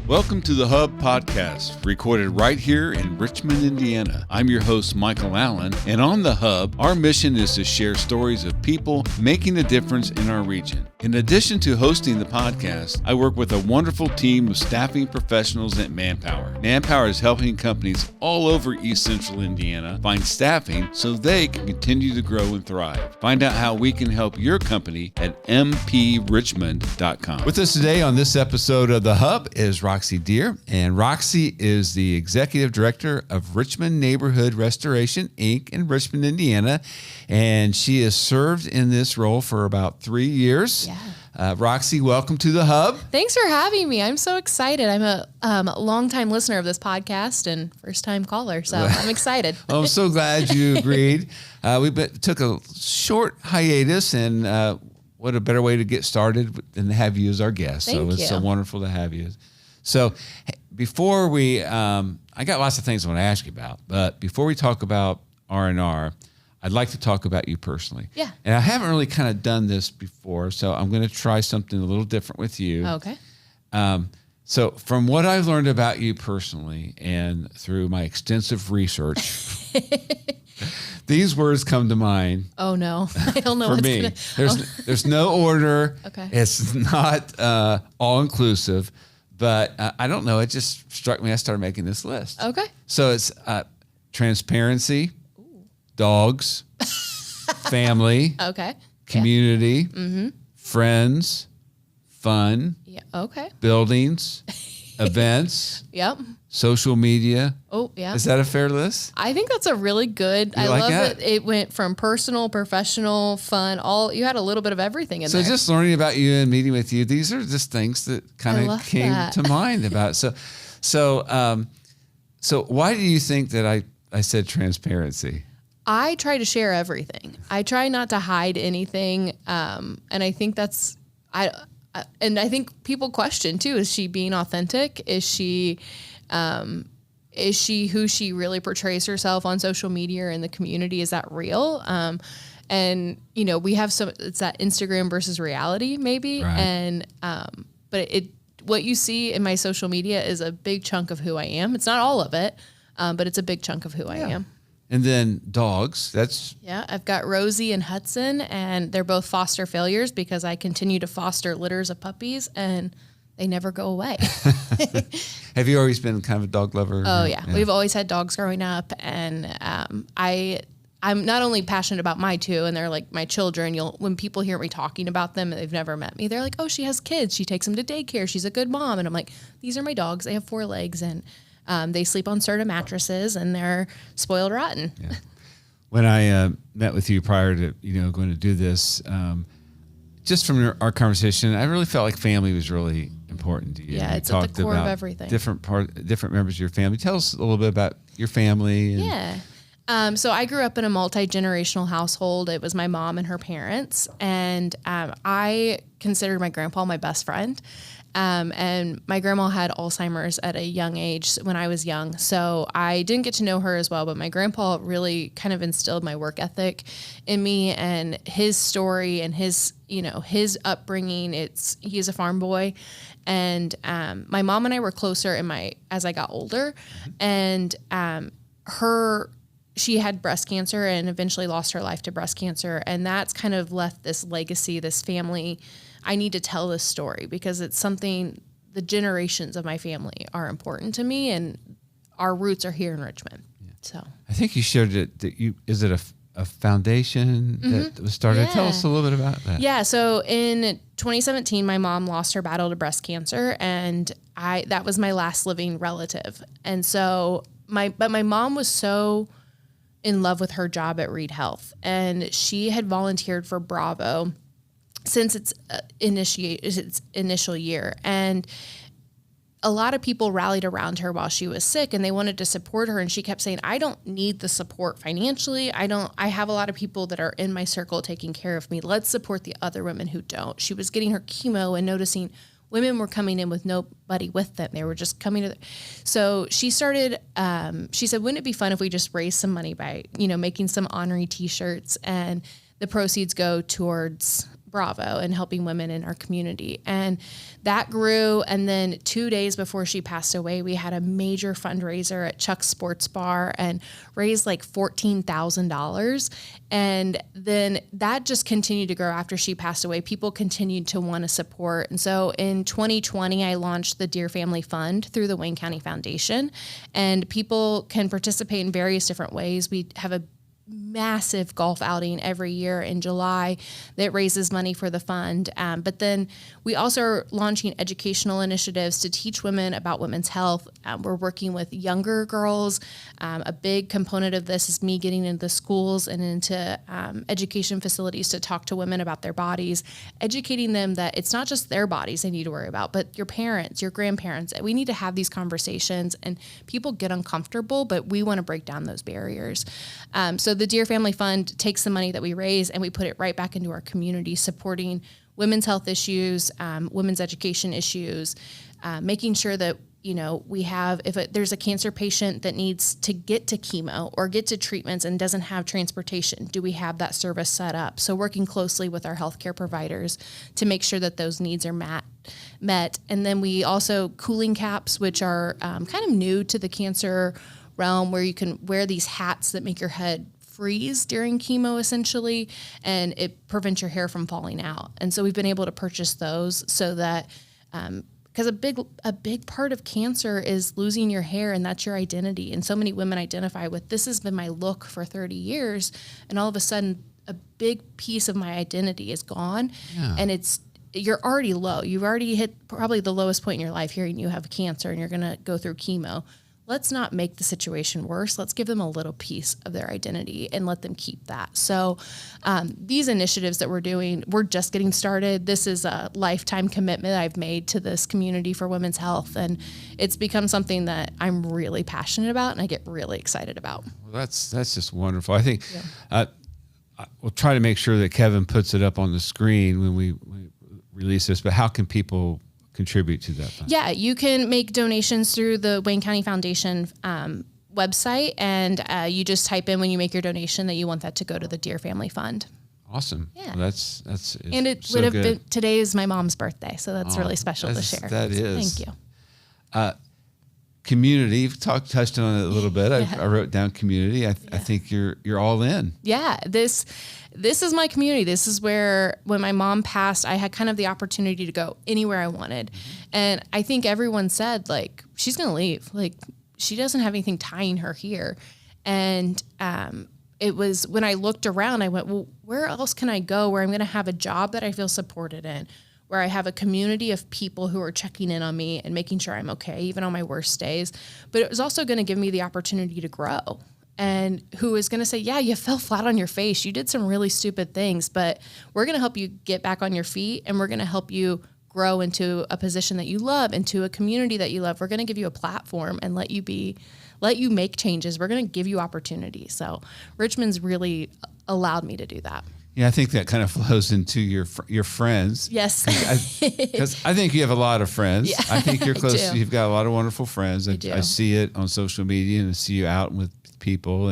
Welcome to the Hub Podcast, recorded right here in Richmond, Indiana. I'm your host, Michael Allen, and on the Hub, our mission is to share stories of people making a difference in our region. In addition to hosting the podcast, I work with a wonderful team of staffing professionals at Manpower. Manpower is helping companies all over East Central Indiana find staffing so they can continue to grow and thrive. Find out how we can help your company at mprichmond.com. With us today on this episode of the Hub is Roxie Deer, and Roxie is the Executive Director of Richmond Neighborhood Restoration, Inc. in Richmond, Indiana, and she has served in this role for about 3 years. Yeah. Roxie, welcome to the Hub. Thanks for having me. I'm so excited. I'm a longtime listener of this podcast and first-time caller, so I'm excited. Well, I'm so glad you agreed. We took a short hiatus, and what a better way to get started than to have you as our guest. Thank so it's you. so wonderful to have you. So before we, I got lots of things I want to ask you about, but before we talk about R&R, I'd like to talk about you personally. Yeah. And I haven't really kind of done this before, so I'm going to try something a little different with you. Okay. So from what I've learned about you personally and through my extensive research, these words come to mind. Oh no, I don't know. For me, there's no order. Okay. It's not all inclusive, but I don't know. It just struck me. I started making this list. Okay. So it's transparency, dogs, family, Okay. community, friends, fun, Yeah. Okay. buildings, events, Yep. social media. Oh yeah. Is that a fair list? I think that's a really good. I like love that? that it went from personal, professional, fun. You had a little bit of everything in So there. just learning about you and meeting with you, these are just things that kind of love came that. to mind about it. So why do you think that I said transparency? I try to share everything. I try not to hide anything, and I think that's and I think people question too: is she being authentic? Is she who she really portrays herself on social media or in the community? Is that real? And you know, we have it's that Instagram versus reality, maybe, Right. and but what you see in my social media is a big chunk of who I am. It's not all of it, but it's a big chunk of who I am. And then dogs. Yeah, I've got Rosie and Hudson, and they're both foster failures because I continue to foster litters of puppies, and they never go away. Have you always been kind of a dog lover? Oh, yeah. We've always had dogs growing up, and I'm not only passionate about my two, and they're like my children. When people hear me talking about them, they've never met me, they're like, oh, she has kids. She takes them to daycare. She's a good mom. And I'm like, these are my dogs. They have 4 legs, and they sleep on Serta mattresses, and they're spoiled rotten. Yeah. When I met with you prior to going to do this, just from our conversation, I really felt like family was really important to you. Yeah, You it's at the talked core of about everything. Different members of your family. Tell us a little bit about your family. Yeah. So I grew up in a multi-generational household. It was my mom and her parents, and I considered my grandpa my best friend. And my grandma had Alzheimer's at a young age when I was young. So I didn't get to know her as well, but my grandpa really kind of instilled my work ethic in me, and his story and his upbringing. He's a farm boy, and my mom and I were closer as I got older, and she had breast cancer and eventually lost her life to breast cancer. And that's kind of left this legacy, this family. I need to tell this story because it's something, the generations of my family are important to me, and our roots are here in Richmond. Yeah. So I think you shared is it a foundation that was started? Yeah. Tell us a little bit about that. Yeah. So in 2017, my mom lost her battle to breast cancer, and that was my last living relative. And so my mom was so in love with her job at Reed Health, and she had volunteered for Bravo since its initial year. And a lot of people rallied around her while she was sick, and they wanted to support her. And she kept saying, I don't need the support financially. I have a lot of people that are in my circle taking care of me. Let's support the other women who don't. She was getting her chemo and noticing women were coming in with nobody with them. They were just coming to so she started, she said, wouldn't it be fun if we just raised some money by, making some honorary t-shirts, and the proceeds go towards Bravo and helping women in our community. And that grew. And then 2 days before she passed away, we had a major fundraiser at Chuck's Sports Bar and raised like $14,000. And then that just continued to grow after she passed away. People continued to want to support. And so in 2020, I launched the Dear Family Fund through the Wayne County Foundation, and people can participate in various different ways. We have a massive golf outing every year in July that raises money for the fund. But then we also are launching educational initiatives to teach women about women's health. We're working with younger girls. A big component of this is me getting into the schools and into education facilities to talk to women about their bodies, educating them that it's not just their bodies they need to worry about, but your parents, your grandparents. We need to have these conversations, and people get uncomfortable, but we want to break down those barriers. So the Dear Family Fund takes the money that we raise and we put it right back into our community, supporting women's health issues, women's education issues, making sure that, we have, if there's a cancer patient that needs to get to chemo or get to treatments and doesn't have transportation, do we have that service set up? So working closely with our healthcare providers to make sure that those needs are met. And then we also cooling caps, which are kind of new to the cancer realm, where you can wear these hats that make your head freeze during chemo, essentially, and it prevents your hair from falling out. And so we've been able to purchase those so that, because a big part of cancer is losing your hair, and that's your identity. And so many women identify with, this has been my look for 30 years, and all of a sudden a big piece of my identity is gone. Yeah. And you're already low. You've already hit probably the lowest point in your life, hearing you have cancer and you're going to go through chemo. Let's not make the situation worse. Let's give them a little piece of their identity and let them keep that. So these initiatives that we're doing, we're just getting started. This is a lifetime commitment I've made to this community for women's health. And it's become something that I'm really passionate about and I get really excited about. Well, that's just wonderful. I think we'll try to make sure that Kevin puts it up on the screen when we release this, but how can people contribute to that fund? Yeah, you can make donations through the Wayne County Foundation website, and you just type in when you make your donation that you want that to go to the Dear Family Fund. Awesome. Yeah. Well, that's and it so would have good. been, today is my mom's birthday, so that's really special to share. That is. Thank you. Community, you've touched on it a little bit. I wrote down community. I think you're all in. Yeah, this is my community. This is where, when my mom passed, I had kind of the opportunity to go anywhere I wanted. Mm-hmm. And I think everyone said, like, she's going to leave. Like, she doesn't have anything tying her here. And it was when I looked around, I went, well, where else can I go where I'm going to have a job that I feel supported in, where I have a community of people who are checking in on me and making sure I'm okay, even on my worst days. But it was also going to give me the opportunity to grow. And who is going to say, yeah, you fell flat on your face. You did some really stupid things, but we're going to help you get back on your feet, and we're going to help you grow into a position that you love, into a community that you love. We're going to give you a platform and let you make changes. We're going to give you opportunity. So Richmond's really allowed me to do that. Yeah, I think that kind of flows into your friends. Yes. Because I think you have a lot of friends. Yeah, I think you're close. You've got a lot of wonderful friends. I see it on social media, and I see you out with people.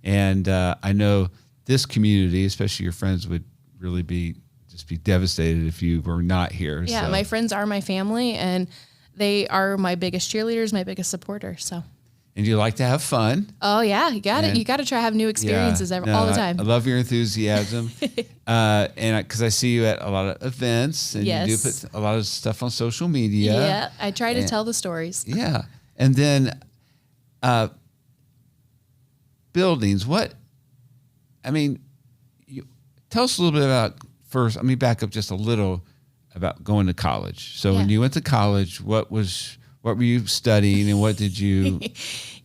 And I know this community, especially your friends, would really be devastated if you were not here. Yeah, so. My friends are my family, and they are my biggest cheerleaders, my biggest supporters. So. And you like to have fun. Oh yeah, you got it. You got to try to have new experiences all the time. I love your enthusiasm, and because I see you at a lot of events, and you do put a lot of stuff on social media. Yeah, I try to tell the stories. Yeah, and then buildings. Tell us a little bit about first. Let me back up just a little about going to college. So when you went to college, what were you studying, and what did you?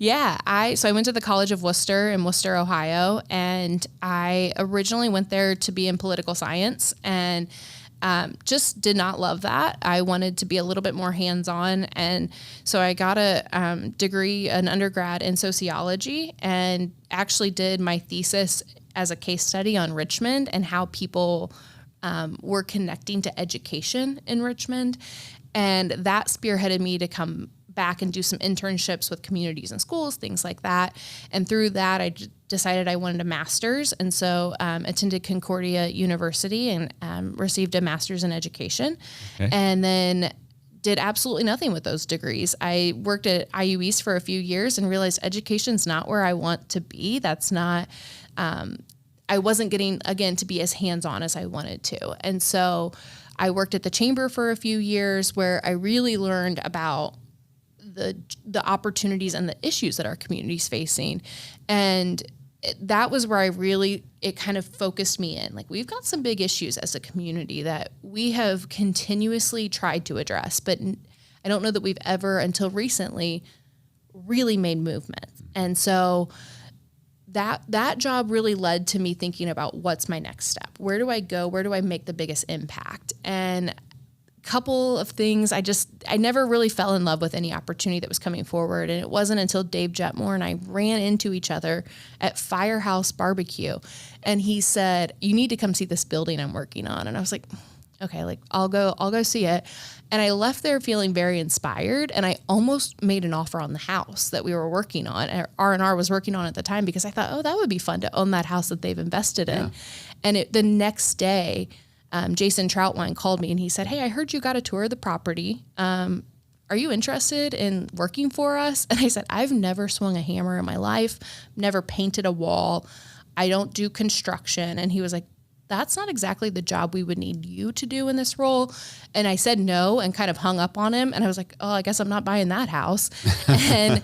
I went to the College of Worcester in Worcester, Ohio, and I originally went there to be in political science, and just did not love that. I wanted to be a little bit more hands-on, and so I got a degree, an undergrad in sociology, and actually did my thesis as a case study on Richmond and how people were connecting to education in Richmond. And that spearheaded me to come back and do some internships with communities and schools, things like that. And through that, I decided I wanted a master's. And so attended Concordia University and received a master's in education. Okay. And then did absolutely nothing with those degrees. I worked at IU East for a few years and realized education's not where I want to be. That's not, I wasn't getting, again, to be as hands-on as I wanted to. And so I worked at the chamber for a few years where I really learned about the opportunities and the issues that our community's facing. And that was where it kind of focused me in. Like, we've got some big issues as a community that we have continuously tried to address, but I don't know that we've ever, until recently, really made movement. And so that job really led to me thinking about what's my next step. Where do I go? Where do I make the biggest impact? And couple of things, I never really fell in love with any opportunity that was coming forward. And it wasn't until Dave Jetmore and I ran into each other at Firehouse Barbecue. And he said, "You need to come see this building I'm working on." And I was like, okay, like I'll go see it. And I left there feeling very inspired. And I almost made an offer on the house that we were working on, R&R was working on at the time, because I thought, oh, that would be fun to own that house that they've invested in. And the next day, Jason Troutwine called me and he said, "Hey, I heard you got a tour of the property. Are you interested in working for us?" And I said, "I've never swung a hammer in my life, never painted a wall. I don't do construction." And he was like, "That's not exactly the job we would need you to do in this role." And I said no and kind of hung up on him. And I was like, "Oh, I guess I'm not buying that house." And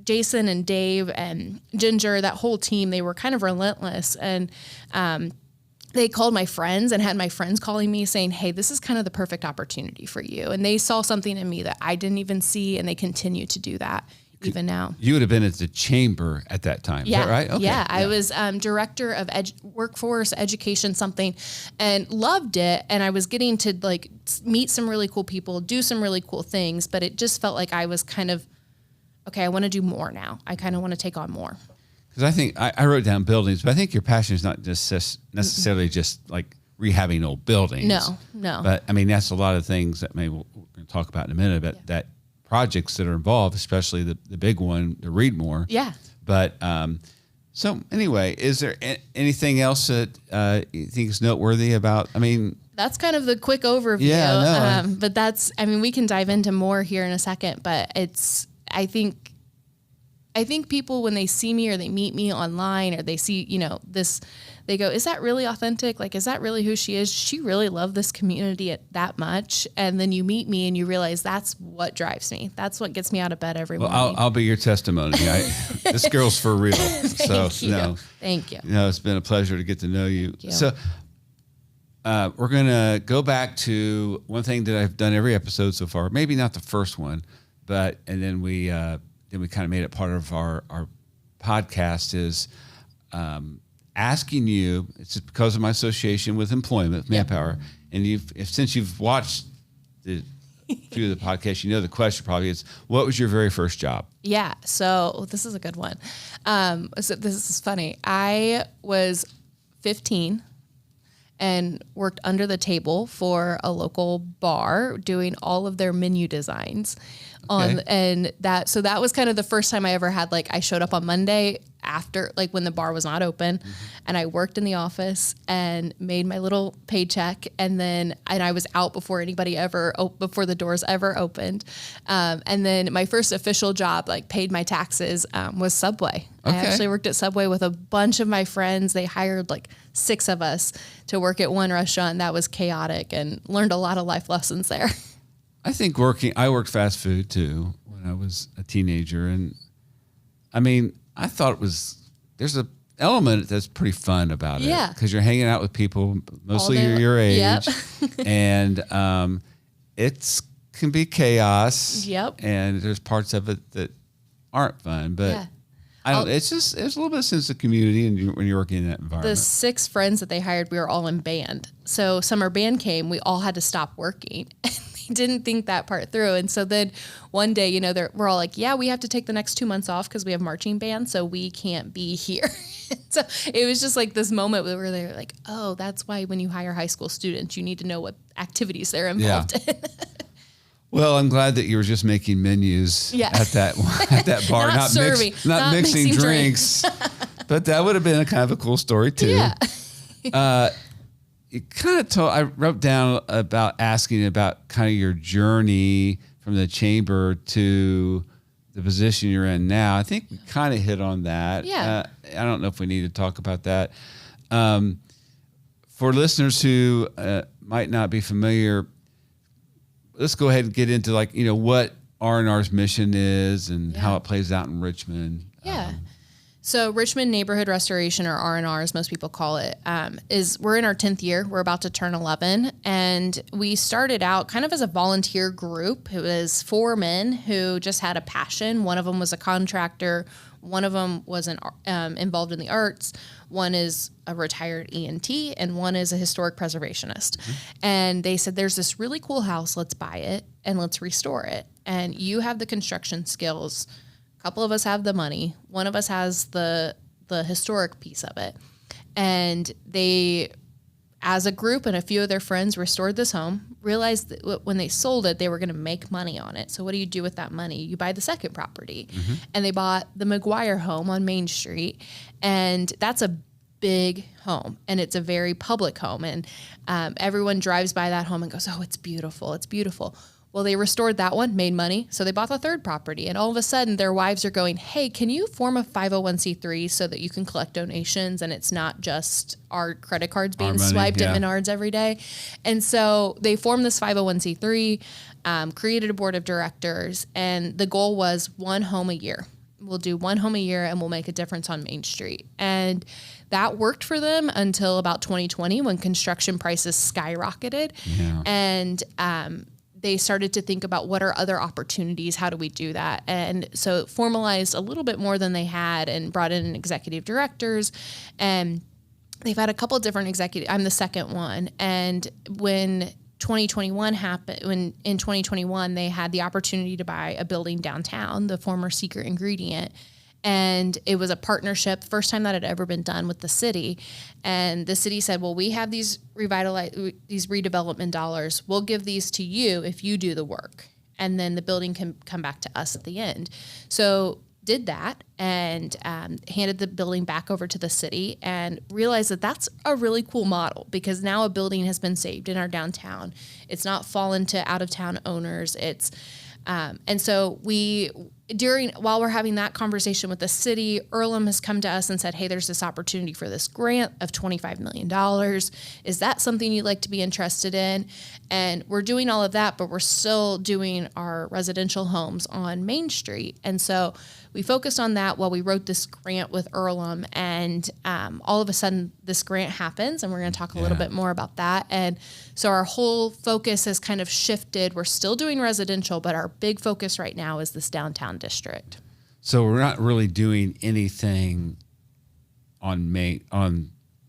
Jason and Dave and Ginger, that whole team, they were kind of relentless. And they called my friends and had my friends calling me saying, "Hey, this is kind of the perfect opportunity for you." And they saw something in me that I didn't even see, and they continue to do that even now. You would have been at the chamber at that time, yeah. Is that right? Okay. Yeah, I was director of workforce education something, and loved it. And I was getting to like meet some really cool people, do some really cool things, but it just felt like I was kind of, okay, I want to do more now. I kind of want to take on more. Because I think I wrote down buildings, but I think your passion is not just necessarily just like rehabbing old buildings. No. But I mean, that's a lot of things that maybe we're going to talk about in a minute, but that projects that are involved, especially the big one, the Readmore. Yeah. But so anyway, is there anything else that you think is noteworthy about, I mean, that's kind of the quick overview. Yeah, no. But we can dive into more here in a second, but I think people, when they see me or they meet me online or they see, this, they go, "Is that really authentic? Like, is that really who she is? She really loved this community that much?" And then you meet me and you realize that's what drives me. That's what gets me out of bed every morning. I'll be your testimony. This girl's for real. Thank you. Thank you. It's been a pleasure to get to know you. So we're going to go back to one thing that I've done every episode so far, maybe not the first one, and then we kind of made it part of our podcast is asking you, it's because of my association with employment, Manpower, and since you've watched the few of the podcasts, the question probably is, what was your very first job? Yeah, so this is a good one. So this is funny. I was 15 and worked under the table for a local bar doing all of their menu designs. And that was kind of the first time I ever had, like, I showed up on Monday after, like, when the bar was not open, and I worked in the office and made my little paycheck, and I was out before before the doors ever opened. And then my first official job, like, paid my taxes, was Subway. Okay. I actually worked at Subway with a bunch of my friends. They hired like 6 of us to work at one restaurant. That was chaotic, and learned a lot of life lessons there. I think I worked fast food too when I was a teenager. And I mean, I thought there's an element that's pretty fun about it. Yeah. Because you're hanging out with people, mostly your age. Yep. And it can be chaos. Yep. And there's parts of it that aren't fun. But it's a little bit of sense of community when you're working in that environment. The 6 friends that they hired, we were all in band. So summer band came, we all had to stop working. Didn't think that part through. And so then one day, we're all like, yeah, we have to take the next 2 months off because we have marching band, so we can't be here. So it was just like this moment where they were like, oh, that's why when you hire high school students, you need to know what activities they're involved in. Well, I'm glad that you were just making menus at that bar, not serving, not mixing drinks. But that would have been a kind of a cool story too. Yeah. I wrote down about asking about kind of your journey from the chamber to the position you're in now. I think we kind of hit on that. Yeah. I don't know if we need to talk about that. For listeners who might not be familiar, let's go ahead and get into what R&R's mission is and how it plays out in Richmond. Yeah. So Richmond Neighborhood Restoration, or R&R as most people call it, we're in our 10th year. We're about to turn 11. And we started out kind of as a volunteer group. It was 4 men who just had a passion. One of them was a contractor. One of them was involved in the arts. One is a retired ENT, and one is a historic preservationist. Mm-hmm. And they said, there's this really cool house. Let's buy it and let's restore it. And you have the construction skills. A couple of us have the money. One of us has the historic piece of it. And they, as a group and a few of their friends, restored this home, realized that when they sold it, they were going to make money on it. So what do you do with that money? You buy the second property. Mm-hmm. And they bought the McGuire home on Main Street. And that's a big home, and it's a very public home. And everyone drives by that home and goes, oh, it's beautiful. It's beautiful. Well, they restored that one, made money, so they bought the third property. And all of a sudden, their wives are going, hey, can you form a 501c3 so that you can collect donations and it's not just our credit cards being swiped at Menards every day? And so they formed this 501c3, created a board of directors, and the goal was 1 home a year. We'll do 1 home a year, and we'll make a difference on Main Street. And that worked for them until about 2020 when construction prices skyrocketed. Yeah. And they started to think about what are other opportunities, how do we do that? And so it formalized a little bit more than they had and brought in executive directors. And they've had a couple of different executives. I'm the second one. And when 2021 happened, when in 2021 they had the opportunity to buy a building downtown, the former Secret Ingredient. And it was a partnership, first time that had ever been done with the city. And the city said, well, we have these redevelopment dollars. We'll give these to you if you do the work. And then the building can come back to us at the end. So did that and handed the building back over to the city and realized that that's a really cool model because now a building has been saved in our downtown. It's not fallen to out-of-town owners. It's and so while we're having that conversation with the city, Earlham has come to us and said, hey, there's this opportunity for this grant of $25 million. Is that something you'd like to be interested in? And we're doing all of that, but we're still doing our residential homes on Main Street. And so we focused on that while we wrote this grant with Earlham. And all of a sudden, this grant happens, and we're going to talk a little bit more about that. And so our whole focus has kind of shifted. We're still doing residential, but our big focus right now is this downtown district. So we're not really doing anything on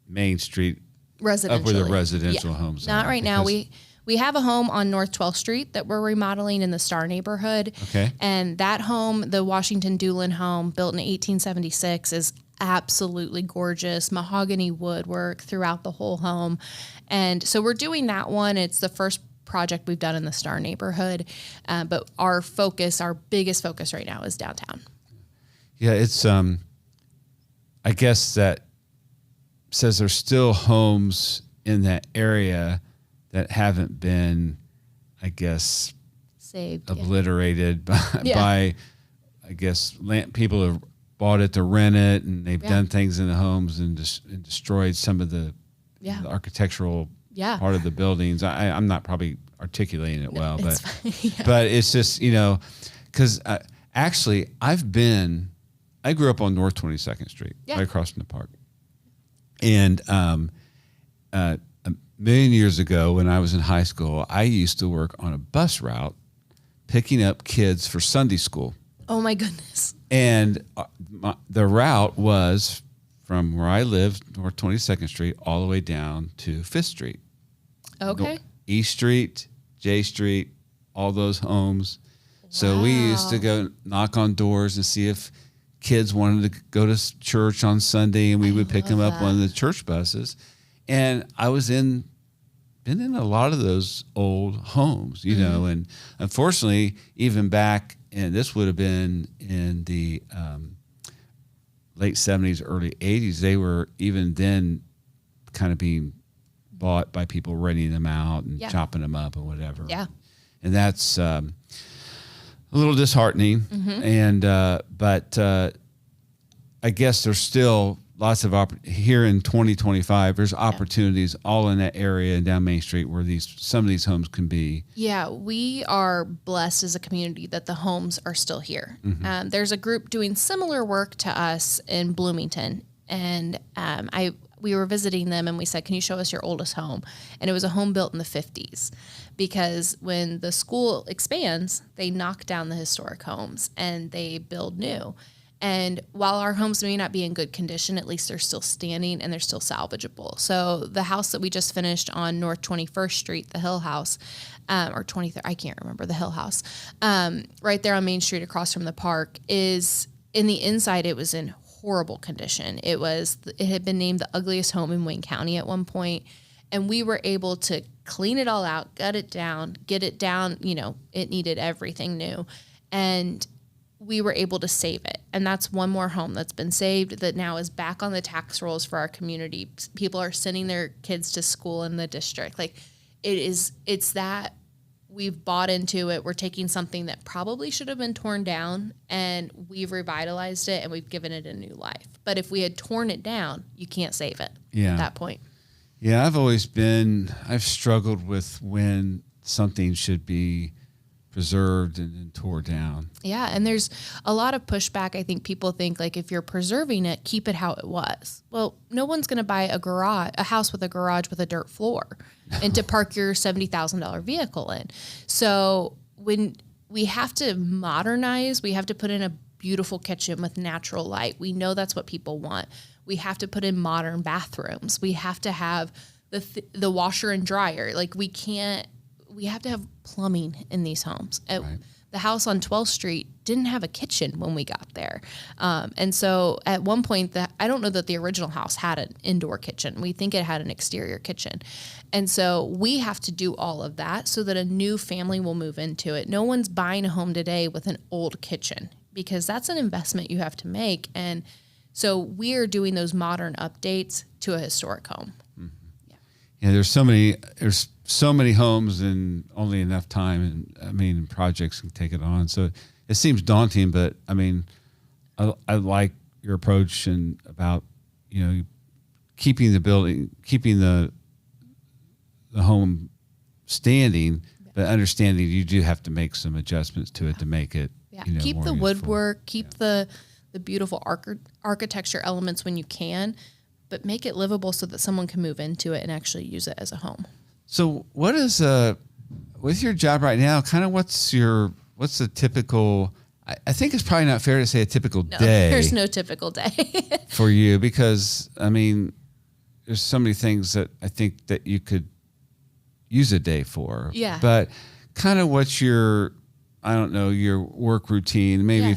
Main Street up where the residential homes are. Not right now. We have a home on North 12th Street that we're remodeling in the Star neighborhood. Okay. And that home, the Washington Doolin home, built in 1876, is absolutely gorgeous. Mahogany woodwork throughout the whole home. And so we're doing that one. It's the first project we've done in the Star neighborhood. But our biggest focus right now is downtown. Yeah, it's, I guess that says there's still homes in that area that haven't been, I guess, saved, obliterated by I guess, people have bought it to rent it, and they've done things in the homes and destroyed some of the architectural part of the buildings. I'm not probably articulating it well, but but it's just, because actually I grew up on North 22nd Street, right across from the park, and a million years ago when I was in high school, I used to work on a bus route picking up kids for Sunday school. Oh my goodness. And the route was from where I lived, North 22nd Street, all the way down to 5th Street. Okay. East Street, J Street, all those homes. Wow. So we used to go knock on doors and see if kids wanted to go to church on Sunday, and we would pick them up on the church buses. And I was in been in a lot of those old homes, you know, and unfortunately, even back, and this would have been in the late 70s, early 80s, they were even then kind of being bought by people renting them out and chopping them up or whatever. Yeah. And that's a little disheartening. And, but I guess there's still lots of here in 2025, there's opportunities all in that area and down Main Street where some of these homes can be. Yeah, we are blessed as a community that the homes are still here. There's a group doing similar work to us in Bloomington, and we were visiting them and we said, can you show us your oldest home? And it was a home built in the 50s, because when the school expands, they knock down the historic homes and they build new. And while our homes may not be in good condition, at least they're still standing and they're still salvageable. So the house that we just finished on North 21st Street, the Hill House, or 23rd, I can't remember, the Hill House, right there on Main Street across from the park, is in the inside, it was in horrible condition. It had been named the ugliest home in Wayne County at one point. And we were able to clean it all out, gut it down, get it down. You know, it needed everything new. And we were able to save it. And that's one more home that's been saved that now is back on the tax rolls for our community. People are sending their kids to school in the district. Like it's that we've bought into it. We're taking something that probably should have been torn down and we've revitalized it and we've given it a new life. But if we had torn it down, you can't save it at that point. Yeah, I've struggled with when something should be preserved and tore down. Yeah, and there's a lot of pushback. I think people think, like, if you're preserving it, keep it how it was. Well, no one's going to buy a house with a garage with a dirt floor and to park your $70,000 vehicle in. So when we have to modernize, we have to put in a beautiful kitchen with natural light. We know that's what people want. We have to put in modern bathrooms. We have to have the washer and dryer. Like, we have to have plumbing in these homes. Right. The house on 12th Street didn't have a kitchen when we got there. And so at one point, I don't know that the original house had an indoor kitchen. We think it had an exterior kitchen. And so we have to do all of that so that a new family will move into it. No one's buying a home today with an old kitchen, because that's an investment you have to make. And so we're doing those modern updates to a historic home. Yeah, there's so many homes and only enough time, and I mean, projects can take it on. So it seems daunting, but I mean, I like your approach and about, you know, keeping the home standing, but understanding you do have to make some adjustments to it to make it. Yeah, you know, keep more the useful. Woodwork, keep the beautiful architecture elements when you can, but make it livable so that someone can move into it and actually use it as a home. So what is with your job right now, kind of what's the typical, I think it's probably not fair to say a typical day. There's no typical day for you, because I mean, there's so many things that I think that you could use a day for. Yeah. But kind of what's your work routine, maybe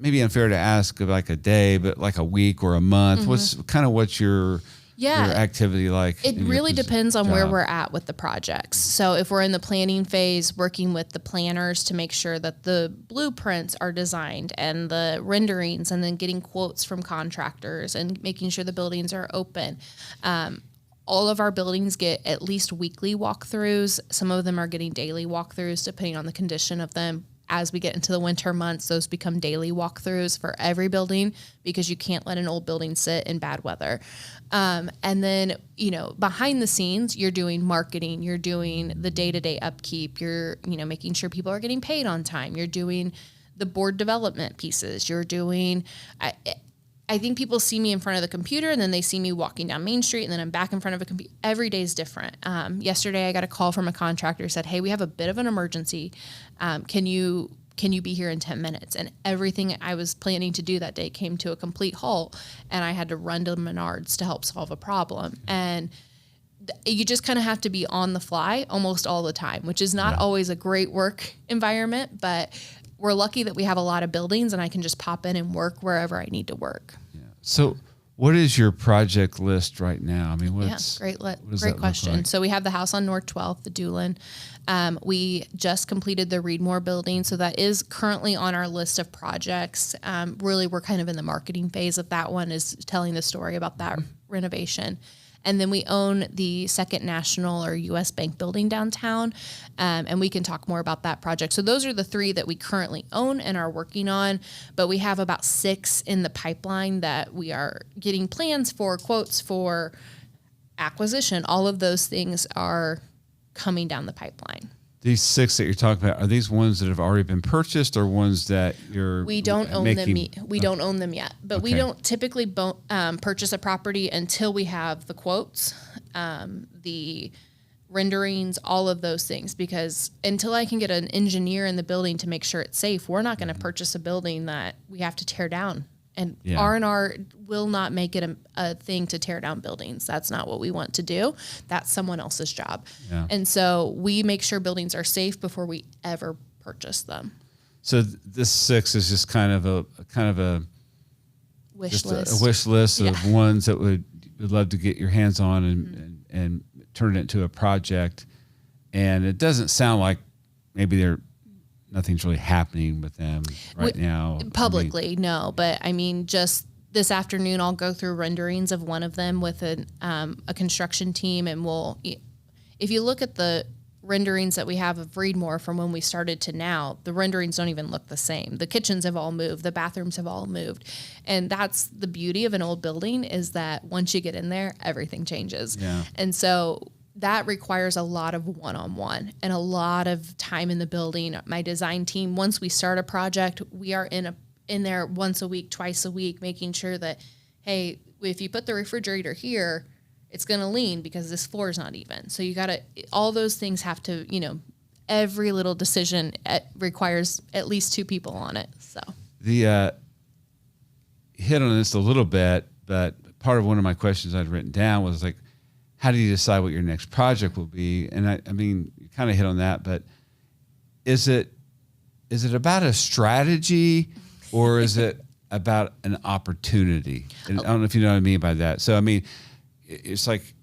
maybe unfair to ask like a day, but like a week or a month. What's your activity like? It really depends on where we're at with the projects. So if we're in the planning phase, working with the planners to make sure that the blueprints are designed and the renderings, and then getting quotes from contractors and making sure the buildings are open. All of our buildings get at least weekly walkthroughs. Some of them are getting daily walkthroughs depending on the condition of them. As we get into the winter months, those become daily walkthroughs for every building, because you can't let an old building sit in bad weather. And then, you know, behind the scenes, you're doing marketing, you're doing the day-to-day upkeep, you're, you know, making sure people are getting paid on time, you're doing the board development pieces, you're doing, I think people see me in front of the computer and then they see me walking down Main Street and then I'm back in front of a computer. Every day is different. Yesterday I got a call from a contractor who said, "Hey, we have a bit of an emergency. Can you be here in 10 minutes? And everything I was planning to do that day came to a complete halt, and I had to run to Menards to help solve a problem. And you just kind of have to be on the fly almost all the time, which is not always a great work environment, but we're lucky that we have a lot of buildings and I can just pop in and work wherever I need to work. Yeah. So What is your project list right now? I mean, Great question. Like? So we have the house on North 12th, the Doolin. We just completed the Readmore building, so that is currently on our list of projects. Really, we're kind of in the marketing phase of that one, is telling the story about that renovation. And then we own the Second National or U.S. Bank building downtown, and we can talk more about that project. So those are the 3 that we currently own and are working on, but we have about 6 in the pipeline that we are getting plans for, quotes for acquisition. All of those things are coming down the pipeline. These 6 that you're talking about, are these ones that have already been purchased or ones that we don't own them? We don't own them yet, but we don't typically purchase a property until we have the quotes, the renderings, all of those things, because until I can get an engineer in the building to make sure it's safe, we're not going to purchase a building that we have to tear down. And R&R will not make it a thing to tear down buildings. That's not what we want to do. That's someone else's job. Yeah. And so we make sure buildings are safe before we ever purchase them. So this 6 is just kind of a wish list. A wish list of ones that would love to get your hands on and turn it into a project. And it doesn't sound like maybe nothing's really happening with them now. Publicly, no. But I mean, just this afternoon, I'll go through renderings of one of them with a construction team. And if you look at the renderings that we have of Readmore from when we started to now, the renderings don't even look the same. The kitchens have all moved. The bathrooms have all moved. And that's the beauty of an old building, is that once you get in there, everything changes. Yeah. And so that requires a lot of one-on-one and a lot of time in the building. My design team, once we start a project, we are in there once a week, twice a week, making sure that, hey, if you put the refrigerator here, it's going to lean because this floor is not even. So you got to, all those things have to, every little decision requires at least 2 people on it. So the hit on this a little bit, but part of one of my questions I'd written down was like, how do you decide what your next project will be? And I mean, you kind of hit on that, but is it about a strategy or is it about an opportunity? And I don't know if you know what I mean by that. So, I mean, it's like,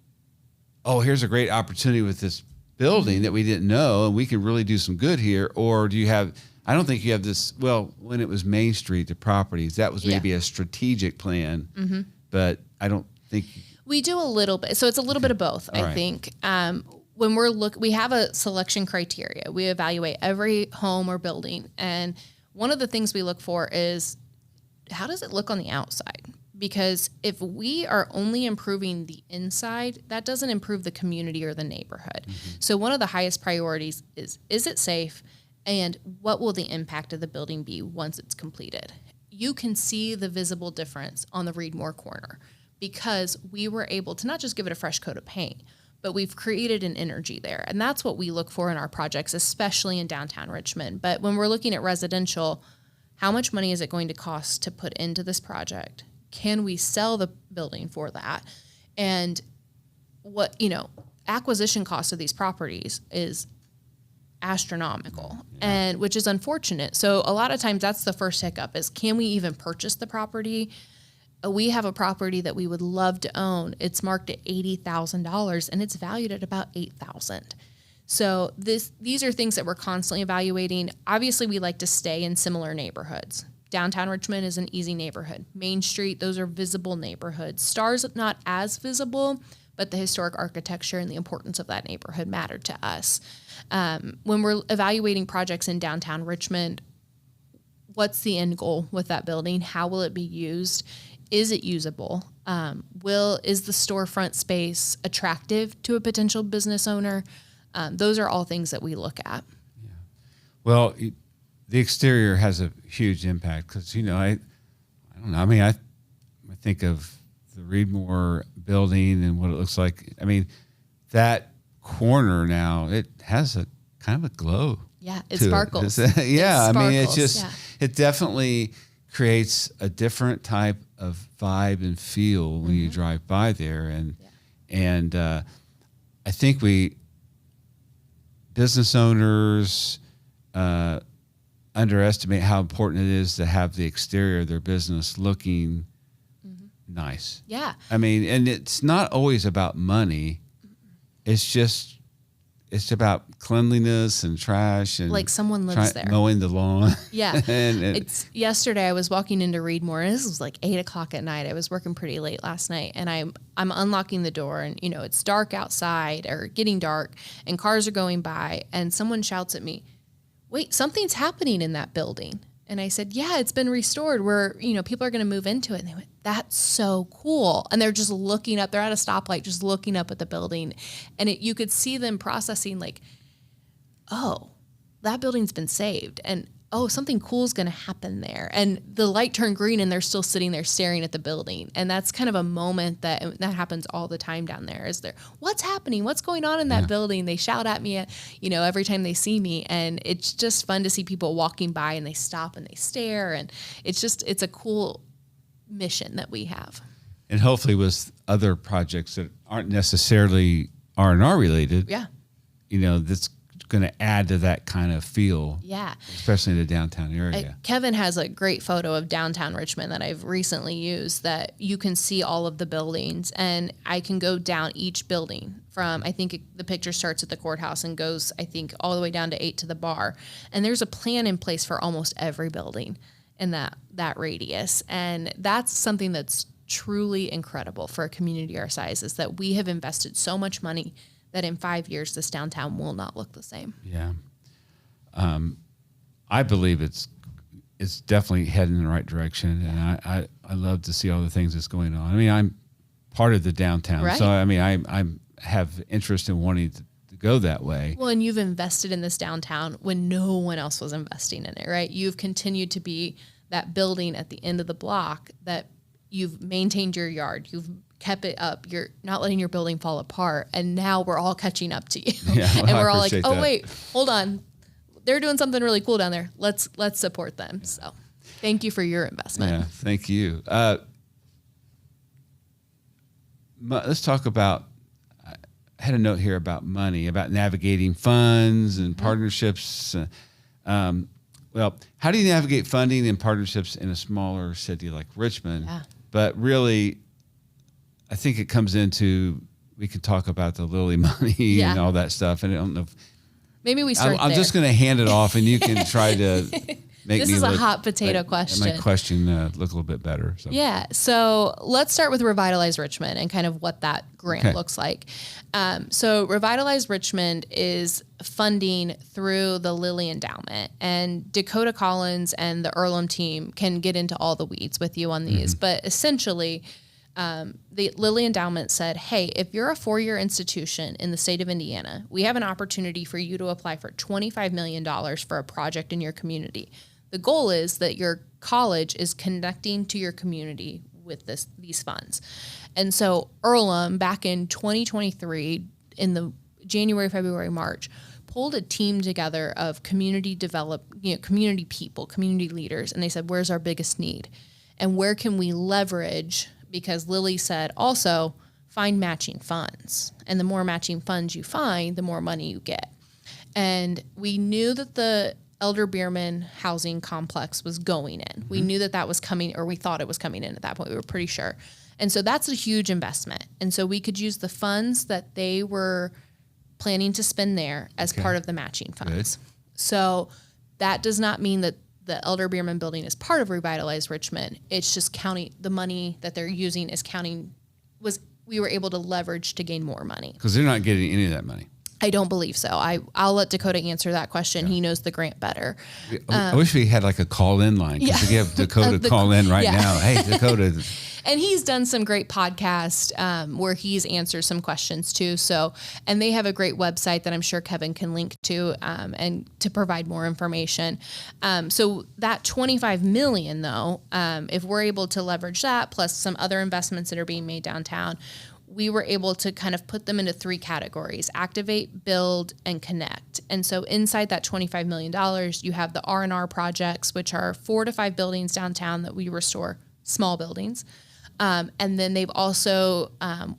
oh, here's a great opportunity with this building that we didn't know, and we can really do some good here. Or do you have, I don't think you have this, well, when it was Main Street, the properties, that was maybe a strategic plan, but I don't think. We do a little bit. So it's a little bit of both, I think. When we have a selection criteria. We evaluate every home or building. And one of the things we look for is, how does it look on the outside? Because if we are only improving the inside, that doesn't improve the community or the neighborhood. So one of the highest priorities is it safe? And what will the impact of the building be once it's completed? You can see the visible difference on the Readmore corner, because we were able to not just give it a fresh coat of paint, but we've created an energy there. And that's what we look for in our projects, especially in downtown Richmond. But when we're looking at residential, how much money is it going to cost to put into this project? Can we sell the building for that? And what, acquisition cost of these properties is astronomical, and which is unfortunate. So a lot of times that's the first hiccup, is can we even purchase the property? We have a property that we would love to own. It's marked at $80,000 and it's valued at about $8,000. So these are things that we're constantly evaluating. Obviously, we like to stay in similar neighborhoods. Downtown Richmond is an easy neighborhood. Main Street, those are visible neighborhoods. Star's not as visible, but the historic architecture and the importance of that neighborhood mattered to us. When we're evaluating projects in downtown Richmond, what's the end goal with that building? How will it be used? Is it usable? Is the storefront space attractive to a potential business owner? Those are all things that we look at. Yeah. Well, the exterior has a huge impact because, I don't know. I mean, I think of the Readmore building and what it looks like. I mean, that corner now, it has a kind of a glow. Yeah, it sparkles. I mean, it's just, it definitely creates a different type of vibe and feel when you drive by there. And I think business owners underestimate how important it is to have the exterior of their business looking nice. Yeah. I mean, and it's not always about money. It's about cleanliness and trash and like someone lives there mowing the lawn. Yeah. and It's yesterday I was walking into Readmore, and this was like 8:00 at night. I was working pretty late last night, and I'm unlocking the door, and it's dark outside, or getting dark, and cars are going by, and someone shouts at me, "Wait, something's happening in that building." And I said, "Yeah, it's been restored. Where people are going to move into it." And they went, "That's so cool." And they're just looking up. They're at a stoplight, just looking up at the building, and you could see them processing like, "Oh, that building's been saved," and "Oh, something cool is going to happen there." And the light turned green, and they're still sitting there staring at the building. And that's kind of a moment that happens all the time down there. Is there, what's happening? What's going on in that building? They shout at me, every time they see me. And it's just fun to see people walking by, and they stop and they stare. And it's a cool mission that we have. And hopefully with other projects that aren't necessarily R&R related. Yeah. That's going to add to that kind of feel. Yeah. Especially in the downtown area. Kevin has a great photo of downtown Richmond that I've recently used, that you can see all of the buildings, and I can go down each building from, I think the picture starts at the courthouse and goes, I think, all the way down to 8 to the bar. And there's a plan in place for almost every building in that radius. And that's something that's truly incredible for a community our size, is that we have invested so much money that in 5 years, this downtown will not look the same. Yeah. I believe it's definitely heading in the right direction. And I love to see all the things that's going on. I mean, I'm part of the downtown. Right. So, I mean, I have interest in wanting to go that way. Well, and you've invested in this downtown when no one else was investing in it, right? You've continued to be that building at the end of the block that you've maintained your yard. You've kept it up. You're not letting your building fall apart. And now we're all catching up to you. Yeah, well, and we're all like, that. "Oh, wait, hold on. They're doing something really cool down there. Let's support them." Yeah. So thank you for your investment. Yeah, thank you. Let's talk about, I had a note here about money, about navigating funds and partnerships. Well, how do you navigate funding and partnerships in a smaller city like Richmond? Yeah. But really, I think it comes into, we can talk about the Lilly money and all that stuff. And I don't know if, maybe we start I'm there. just going to hand it off, and you can try to make this me is look, a hot potato question. My question look a little bit better. So. Yeah. So let's start with Revitalize Richmond and kind of what that grant looks like. So Revitalize Richmond is funding through the Lilly Endowment, and Dakota Collins and the Earlham team can get into all the weeds with you on these. But essentially, the Lilly Endowment said, "Hey, if you're a 4-year institution in the state of Indiana, we have an opportunity for you to apply for $25 million for a project in your community. The goal is that your college is connecting to your community with these funds." And so Earlham, back in 2023, in the January, February, March, pulled a team together of community people, community leaders, and they said, "Where's our biggest need? And where can we leverage?" Because Lilly said also, find matching funds. And the more matching funds you find, the more money you get. And we knew that the Elder Bierman housing complex was going in. We knew that was coming, or we thought it was coming in at that point. We were pretty sure. And so that's a huge investment. And so we could use the funds that they were planning to spend there as part of the matching funds. Good. So that does not mean that the Elder Bierman building is part of Revitalize Richmond. It's just counting the money that they're using we were able to leverage to gain more money. Because they're not getting any of that money. I don't believe so. I'll let Dakota answer that question. Yeah. He knows the grant better. I wish we had like a call-in line. Because we have Dakota call in right now. Hey, Dakota. And he's done some great podcasts where he's answered some questions too. So, and they have a great website that I'm sure Kevin can link to and to provide more information. So that $25 million though, if we're able to leverage that plus some other investments that are being made downtown, we were able to kind of put them into 3 categories: activate, build, and connect. And so inside that $25 million, you have the R&R projects, which are 4 to 5 buildings downtown that we restore, small buildings. And then they've also,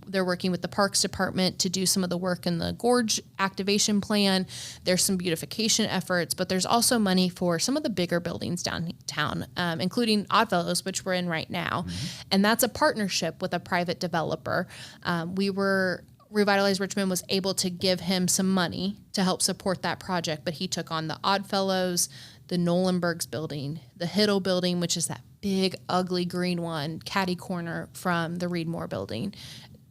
they're working with the Parks Department to do some of the work in the Gorge activation plan. There's some beautification efforts, but there's also money for some of the bigger buildings downtown, including Oddfellows, which we're in right now. And that's a partnership with a private developer. Revitalize Richmond was able to give him some money to help support that project, but he took on the Oddfellows, the Nolenbergs building, the Hiddle building, which is that big, ugly green one, catty corner from the Readmore building,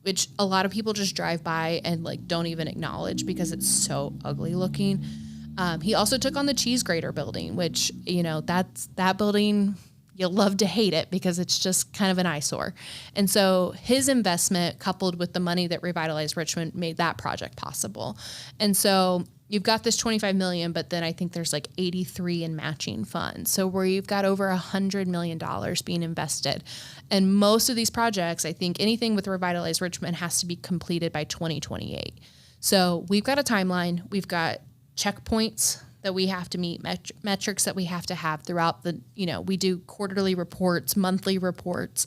which a lot of people just drive by and like don't even acknowledge because it's so ugly looking. He also took on the Cheese Grater building, which, that building, you'll love to hate it because it's just kind of an eyesore. And so his investment coupled with the money that Revitalize Richmond made that project possible. And so you've got this $25 million, but then I think there's like 83 in matching funds. So where you've got over $100 million being invested. And most of these projects, I think anything with Revitalize Richmond has to be completed by 2028. So we've got a timeline. We've got checkpoints that we have to meet, metrics that we have to have throughout we do quarterly reports, monthly reports.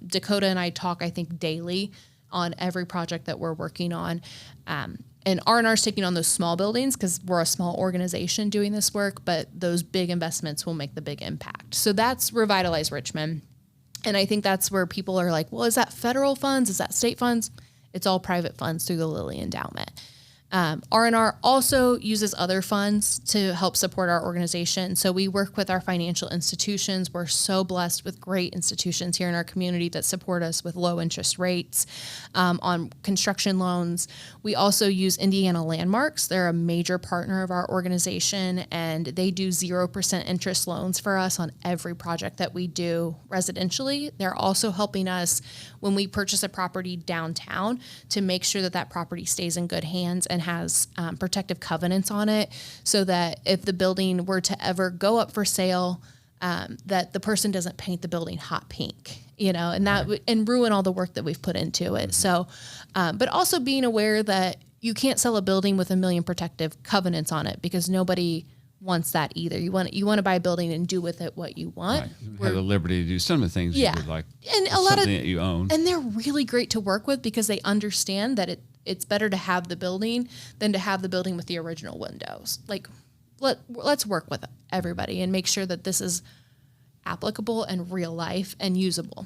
Dakota and I talk, I think, daily on every project that we're working on. And R&R's taking on those small buildings because we're a small organization doing this work, but those big investments will make the big impact. So that's Revitalize Richmond. And I think that's where people are like, well, is that federal funds? Is that state funds? It's all private funds through the Lilly Endowment. R&R also uses other funds to help support our organization. So we work with our financial institutions. We're so blessed with great institutions here in our community that support us with low interest rates on construction loans. We also use Indiana Landmarks. They're a major partner of our organization, and they do 0% interest loans for us on every project that we do residentially. They're also helping us when we purchase a property downtown to make sure that that property stays in good hands and has protective covenants on it so that if the building were to ever go up for sale, that the person doesn't paint the building hot pink, and that and ruin all the work that we've put into it. So, but also being aware that you can't sell a building with 1 million protective covenants on it because nobody wants that either. You want to buy a building and do with it what you want. Right. You have the liberty to do some of the things you would like, and a lot something that you own. And they're really great to work with because they understand that it's better to have the building than to have the building with the original windows. Like, let's work with everybody and make sure that this is applicable and real life and usable.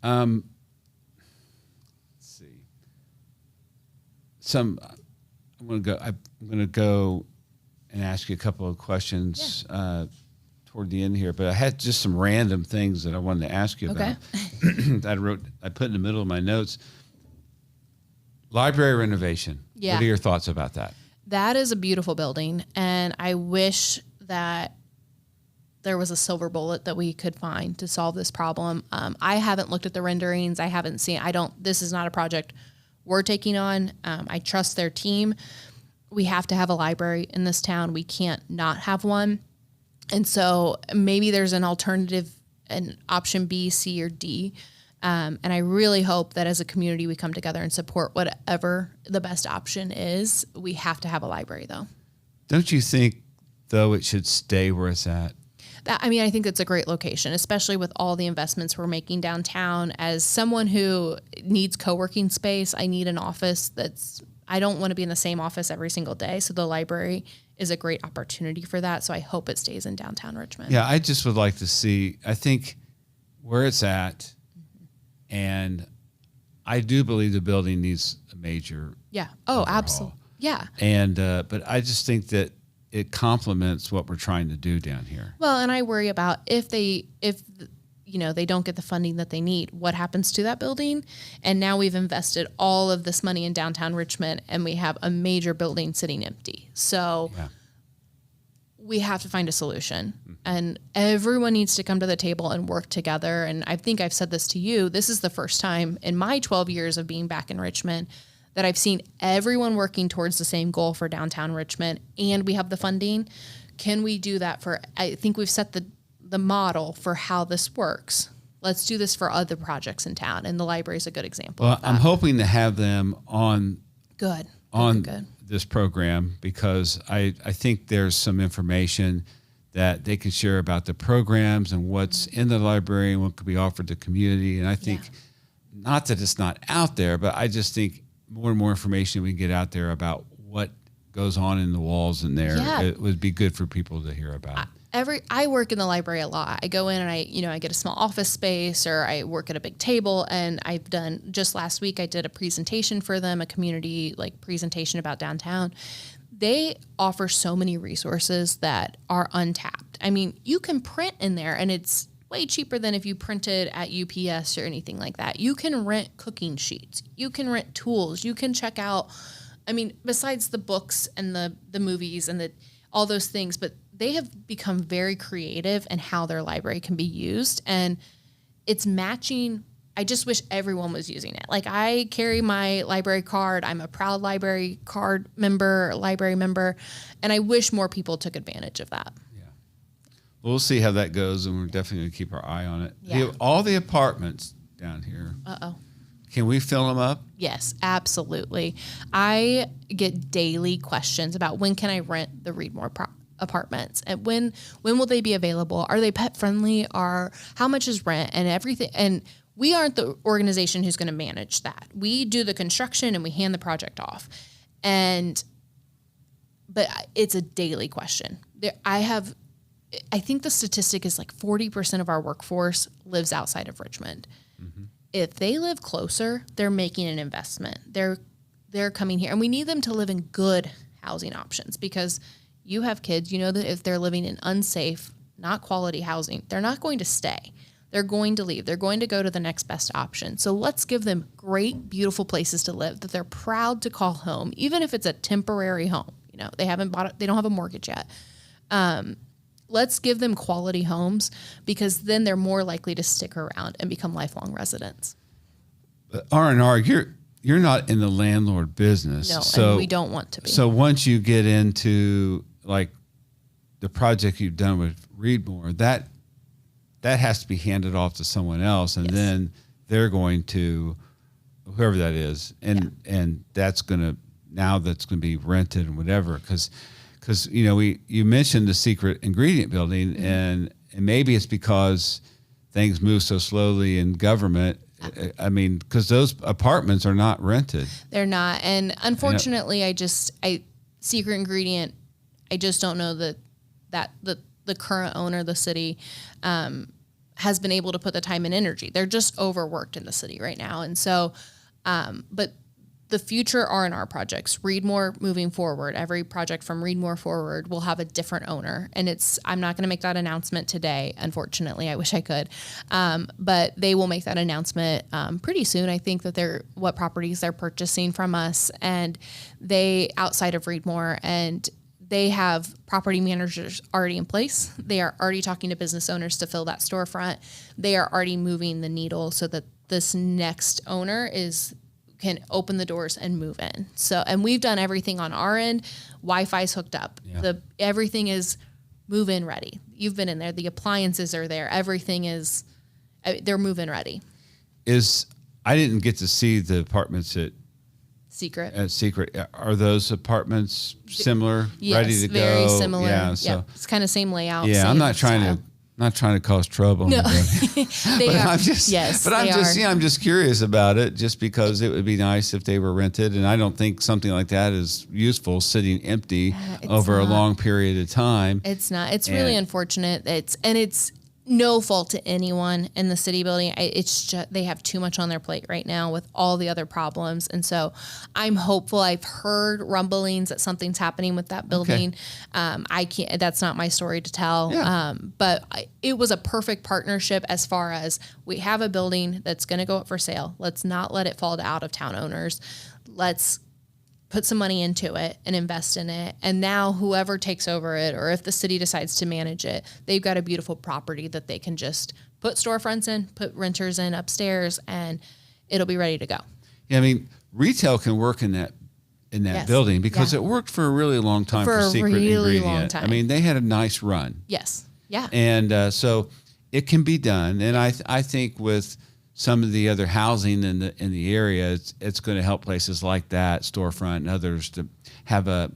Let's see. I'm going to go and ask you a couple of questions toward the end here, but I had just some random things that I wanted to ask you about. I put in the middle of my notes. Library renovation. Yeah. What are your thoughts about that? That is a beautiful building, and I wish that there was a silver bullet that we could find to solve this problem. I haven't looked at the renderings. I haven't seen. This is not a project we're taking on. I trust their team. We have to have a library in this town. We can't not have one. And so maybe there's an alternative, an option B, C, or D. And I really hope that as a community, we come together and support whatever the best option is. We have to have a library, though. Don't you think, though, it should stay where it's at? I think it's a great location, especially with all the investments we're making downtown. As someone who needs co-working space, I need an office I don't want to be in the same office every single day. So the library is a great opportunity for that. So I hope it stays in downtown Richmond. Yeah, I just would like to see, I think, where it's at. And I do believe the building needs a major overhaul. Absolutely. Yeah. And but I just think that it complements what we're trying to do down here. Well, and I worry about if they don't get the funding that they need, what happens to that building? And now we've invested all of this money in downtown Richmond and we have a major building sitting empty. So we have to find a solution. And everyone needs to come to the table and work together. And I think I've said this to you. This is the first time in my 12 years of being back in Richmond that I've seen everyone working towards the same goal for downtown Richmond, and we have the funding. Can we do that I think we've set the model for how this works. Let's do this for other projects in town, and the library is a good example of that. I'm hoping to have them on Good. this program because I think there's some information that they can share about the programs and what's in the library and what could be offered to the community. And I think, not that it's not out there, but I just think more and more information we can get out there about what goes on in the walls in there, it would be good for people to hear about. I work in the library a lot. I go in and I get a small office space, or I work at a big table, and I've done, just last week I did a presentation for them, a community presentation about downtown. They offer so many resources that are untapped. I mean, you can print in there, and it's way cheaper than if you printed at UPS or anything like that. You can rent cooking sheets. You can rent tools. You can check out, besides the books and the movies and all those things, but they have become very creative in how their library can be used, and it's matching. I just wish everyone was using it. I carry my library card. I'm a proud library member, and I wish more people took advantage of that. Yeah. Well, we'll see how that goes, and we're definitely going to keep our eye on it. Yeah. All the apartments down here. Can we fill them up? Yes, absolutely. I get daily questions about when can I rent the Readmore apartments, and when will they be available? Are they pet friendly? How much is rent and everything? And we aren't the organization who's going to manage that. We do the construction and we hand the project off. But it's a daily question. I think the statistic is 40% of our workforce lives outside of Richmond. Mm-hmm. If they live closer, they're making an investment. They're coming here, and we need them to live in good housing options, because you have kids, that if they're living in unsafe, not quality housing, they're not going to stay. They're going to leave. They're going to go to the next best option. So let's give them great, beautiful places to live that they're proud to call home, even if it's a temporary home. They haven't bought it. They don't have a mortgage yet. Let's give them quality homes, because then they're more likely to stick around and become lifelong residents. R&R, you're not in the landlord business. No, and we don't want to be. So once you get into the project you've done with Readmore, that has to be handed off to someone else, and then they're going to, whoever that is, and that's going to be rented and whatever, because you mentioned the secret ingredient building, mm-hmm. and maybe it's because things move so slowly in government. Because those apartments are not rented. They're not. And unfortunately, secret ingredient, I just don't know that the current owner, the city, has been able to put the time and energy. They're just overworked in the city right now. And so, but the future R&R projects, Readmore moving forward, every project from Readmore forward will have a different owner. And I'm not going to make that announcement today, unfortunately. I wish I could. But they will make that announcement pretty soon. I think that what properties they're purchasing from us, and they outside of Readmore, and they have property managers already in place. They are already talking to business owners to fill that storefront. They are already moving the needle so that this next owner can open the doors and move in. So, and we've done everything on our end. Wi-Fi's hooked up. Yeah. Everything is move-in ready. You've been in there. The appliances are there. Everything is, they're move-in ready. I didn't get to see the apartments at Secret. Are those apartments similar? Yes, ready to go? Very similar. Yeah, so it's kind of same layout. Yeah, I'm not trying to cause trouble. No, they are. I'm just curious about it, just because it would be nice if they were rented, and I don't think something like that is useful sitting empty over a long period of time. It's not. It's really unfortunate. It's no fault to anyone in the city building. It's just they have too much on their plate right now with all the other problems. And so I'm hopeful. I've heard rumblings that something's happening with that building. Okay. That's not my story to tell. Yeah. But it was a perfect partnership as far as we have a building that's going to go up for sale. Let's not let it fall to out of town owners. Let's put some money into it and invest in it. And now whoever takes over it, or if the city decides to manage it, they've got a beautiful property that they can just put storefronts in, put renters in upstairs, and it'll be ready to go. Yeah, retail can work in that building, because it worked for a really long time for Secret Ingredient. Long time. They had a nice run. Yes. Yeah. And so it can be done. And I think with some of the other housing in the area, it's going to help places like that, storefront and others, to have a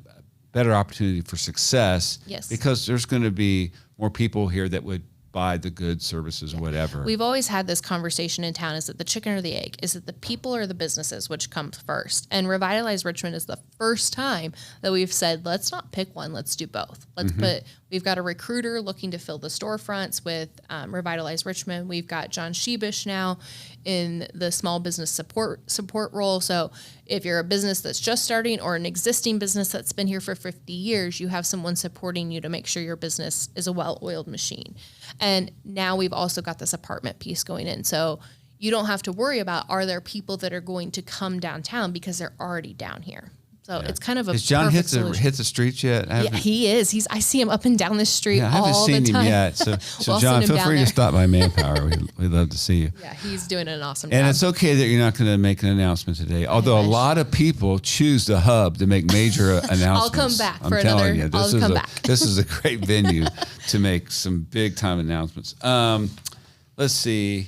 better opportunity for success. Yes. Because there's going to be more people here that would buy the goods, services, whatever. We've always had this conversation in town. Is it the chicken or the egg? Is it the people or the businesses, which comes first? And Revitalize Richmond is the first time that we've said, let's not pick one, let's do both. We've got a recruiter looking to fill the storefronts with Revitalize Richmond. We've got John Sheebish now in the small business support role. So if you're a business that's just starting or an existing business that's been here for 50 years, you have someone supporting you to make sure your business is a well-oiled machine. And now we've also got this apartment piece going in. So you don't have to worry about, are there people that are going to come downtown because they're already down here. So it's kind of a Has John hit perfect the streets yet? Yeah, he is. I see him up and down the street all the time. I haven't seen him yet. So John, feel free to stop by Manpower. We'd love to see you. Yeah, he's doing an awesome job. And it's okay that you're not going to make an announcement today, although a lot of people choose the Hub to make major announcements. I'll come back for another. I'll come back. This is a great venue to make some big time announcements. Let's see.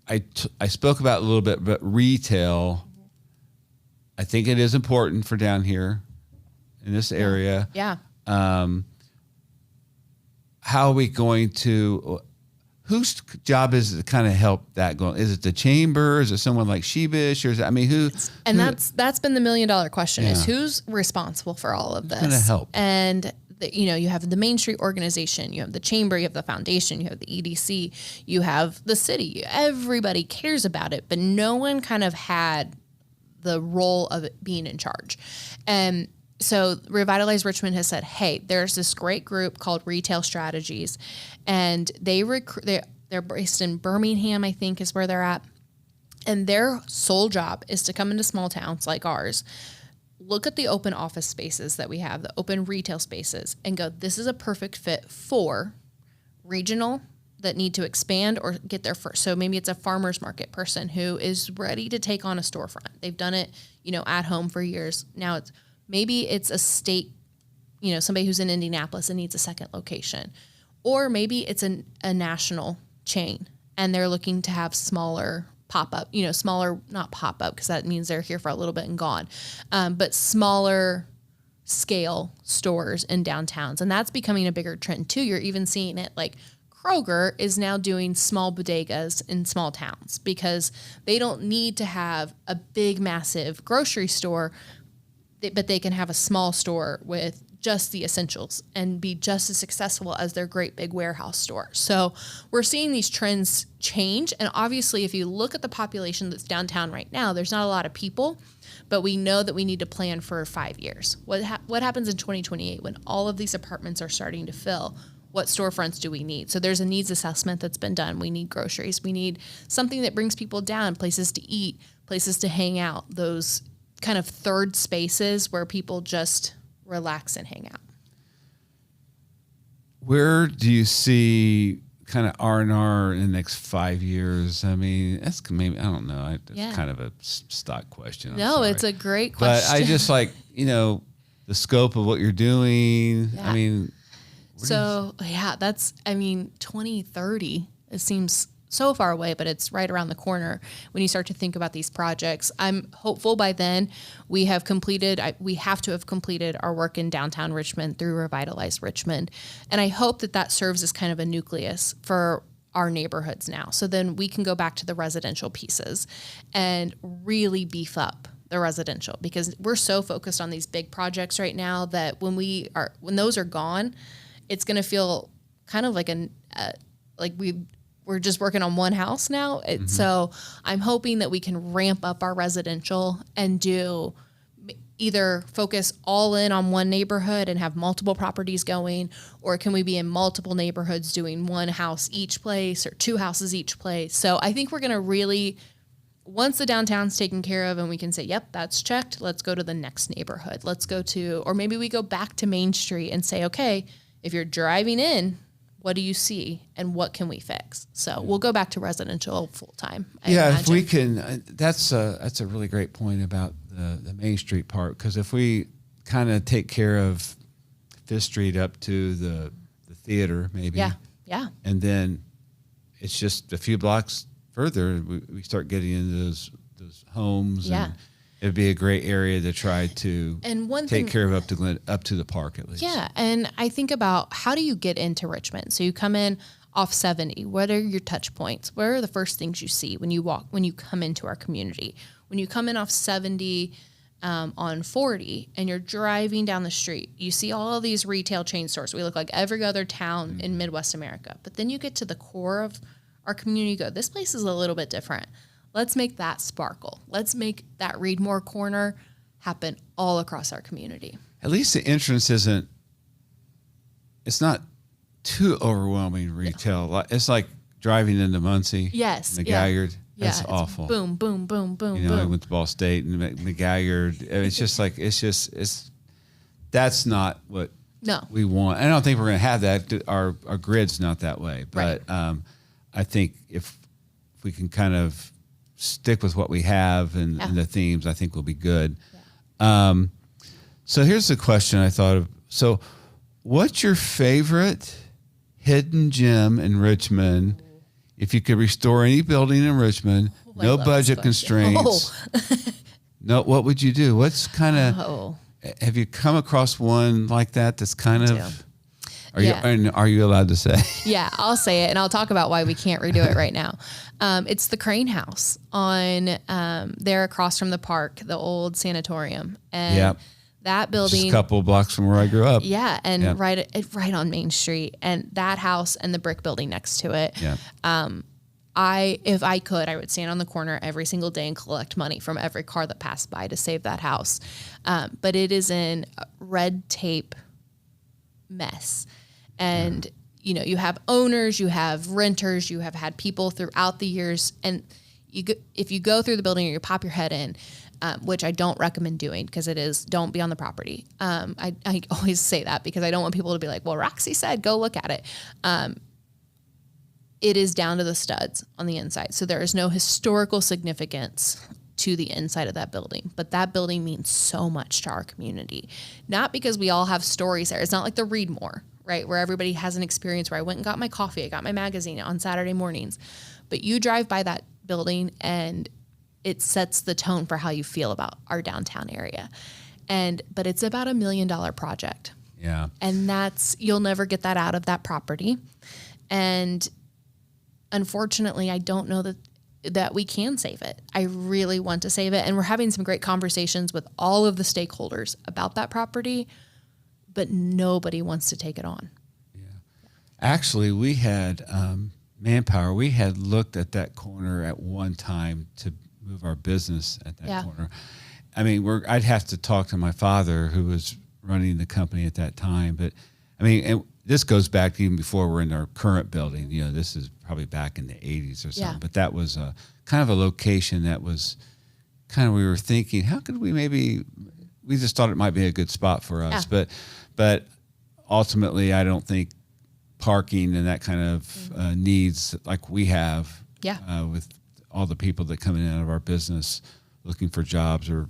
I spoke about a little bit, but retail. I think it is important for down here in this area. Yeah. How are we going to, whose job is it to kind of help that going? Is it the chamber? Is it someone like Sheebish? Or is it, I mean, who? And that's been the $1 million question is who's responsible for all of this? Who's going to help? And you have the Main Street organization, you have the chamber, you have the foundation, you have the EDC, you have the city. Everybody cares about it, but no one kind of had the role of it being in charge. And so Revitalize Richmond has said, hey, there's this great group called Retail Strategies, and they're based in Birmingham, I think is where they're at. And their sole job is to come into small towns like ours, look at the open office spaces that we have, the open retail spaces, and go, this is a perfect fit for regional that need to expand or get there first. So maybe it's a farmer's market person who is ready to take on a storefront. They've done it, at home for years. Now maybe it's a state, somebody who's in Indianapolis and needs a second location. Or maybe it's a national chain and they're looking to have smaller pop-up, not pop-up because that means they're here for a little bit and gone, but smaller scale stores in downtowns. And that's becoming a bigger trend too. You're even seeing it like Kroger is now doing small bodegas in small towns because they don't need to have a big, massive grocery store, but they can have a small store with just the essentials and be just as successful as their great big warehouse store. So we're seeing these trends change. And obviously, if you look at the population that's downtown right now, there's not a lot of people, but we know that we need to plan for 5 years. What happens in 2028 when all of these apartments are starting to fill? What storefronts do we need? So there's a needs assessment that's been done. We need groceries. We need something that brings people down, places to eat, places to hang out, those kind of third spaces where people just relax and hang out. Where do you see kind of R&R in the next 5 years? I mean, that's maybe, I don't know. It's kind of a stock question. It's a great question. But I just like, the scope of what you're doing. Yeah. I mean, that's 2030, it seems so far away, but it's right around the corner when you start to think about these projects. I'm hopeful by then we have to have completed our work in downtown Richmond through Revitalize Richmond. And I hope that serves as kind of a nucleus for our neighborhoods now. So then we can go back to the residential pieces and really beef up the residential, because we're so focused on these big projects right now that when those are gone, it's going to feel kind of like we're just working on one house now. So I'm hoping that we can ramp up our residential and do either focus all in on one neighborhood and have multiple properties going, or can we be in multiple neighborhoods doing one house each place or two houses each place? So I think we're going to really, once the downtown's taken care of and we can say, yep, that's checked, let's go to the next neighborhood. Or maybe we go back to Main Street and say, okay, if you're driving in, what do you see and what can we fix? So we'll go back to residential full time. If we can, that's a really great point about the Main Street part, because if we kind of take care of Fifth Street up to the theater, maybe. Yeah. And then it's just a few blocks further, we start getting into those homes. Yeah. it'd be a great area to try to take care of up to the park at least. Yeah. And I think about, how do you get into Richmond? So you come in off 70. What are your touch points? What are the first things you see when you come into our community? When you come in off 70 on 40 and you're driving down the street, you see all of these retail chain stores. We look like every other town in Midwest America. But then you get to the core of our community, you go, this place is a little bit different. Let's make that sparkle. Let's make that Readmore corner happen all across our community. At least the entrance it's not too overwhelming retail. No. It's like driving into Muncie. Yes. McGaggard. Yeah. That's awful. Boom, boom, boom, boom, boom. I went to Ball State and McGaggard. It's just like, that's not what we want. I don't think we're going to have that. Our grid's not that way. But I think if we can kind of stick with what we have and the themes, I think we'll be good. Yeah. So here's the question I thought of. So what's your favorite hidden gem in Richmond? If you could restore any building in Richmond, no budget constraints, no, what would you do? What's kind of, have you come across one like that that's kind of, are you allowed to say? Yeah, I'll say it, and I'll talk about why we can't redo it right now. It's the Crane House on there across from the park, the old sanatorium. And that building, just a couple of blocks from where I grew up. Yeah, and right on Main Street, and that house and the brick building next to it. Yeah. If I could, I would stand on the corner every single day and collect money from every car that passed by to save that house. But it is in red tape mess. And, you have owners, you have renters, you have had people throughout the years. And if you go through the building or you pop your head in, which I don't recommend doing because don't be on the property. I always say that because I don't want people to be like, well, Roxie said, go look at it. It is down to the studs on the inside. So there is no historical significance to the inside of that building, but that building means so much to our community. Not because we all have stories there. It's not like the Readmore, right? Where everybody has an experience where I went and got my coffee, I got my magazine on Saturday mornings, but you drive by that building and it sets the tone for how you feel about our downtown area. But it's about $1 million project. Yeah. And you'll never get that out of that property. And unfortunately, I don't know that we can save it. I really want to save it. And we're having some great conversations with all of the stakeholders about that property, but nobody wants to take it on. Yeah. Actually, we had manpower. We had looked at that corner at one time to move our business at that corner. I mean, I'd have to talk to my father, who was running the company at that time. But I mean, this goes back even before we're in our current building. This is probably back in the 80s or something. Yeah. But that was kind of a location that was kind of, we were thinking, how could we we just thought it might be a good spot for us. Yeah. But ultimately, I don't think parking and that kind of needs like we have with all the people that come in and out of our business looking for jobs or